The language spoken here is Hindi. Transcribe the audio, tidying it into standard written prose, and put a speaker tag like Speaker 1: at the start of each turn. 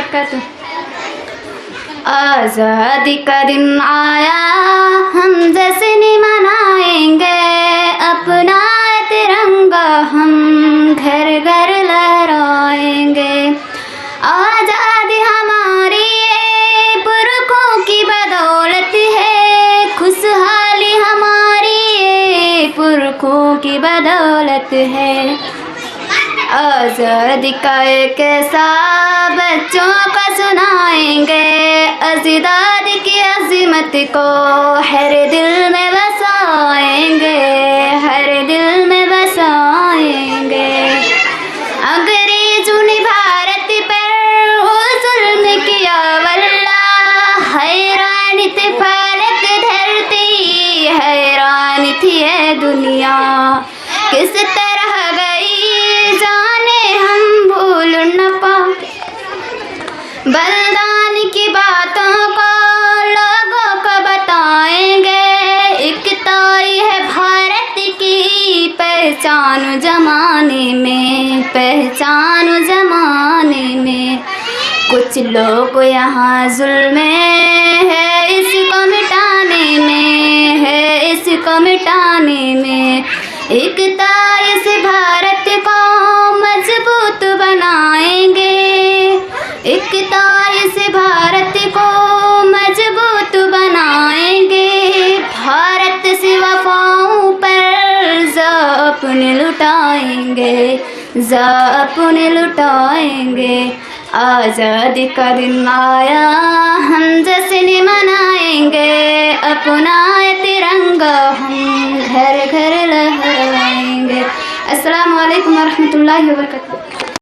Speaker 1: वबरकातुह। आज़ादी का दिन आया, हम जश्न मनाएंगे, अपना तिरंगा हम घर घर लहराएंगे। आज़ादी हमारी ये पुरखों की बदौलत है, खुशहाली हमारी ये पुरखों की बदौलत है। आज़ादी का एक ऐसा बच्चों का सुनाएंगे, आज़ादी की अज़ीमत को हर दिल में बसाएंगे, हर दिल में बसाएंगे। अंग्रेजों ने भारत पर वो जुल्म किया वल्लाह, हैरान थी फलक धरती, हैरान थी ये दुनिया, किस तरह गई जाने हम भूल न पाए। बलिदान की बातों को लोगों को बताएंगे, एकता है भारत की पहचान जमाने में, पहचान जमाने में। कुछ लोग यहाँ जुल्म है इसको मिटाने में, है इसको मिटाने में। एकता इस भारत को मजबूत बनाएंगे, एकता इस भारत को मजबूत बनाएंगे। भारत से वफाओं पर अपने लुटाएंगे, अपने लुटाएंगे। आज़ादी का दिन आया, हम जश्न मनाएंगे, अपना तिरंगा हम घर घर लहराएंगे। अस्सलामु अलैकुम वरहमतुल्लाहि वबरकातुहू।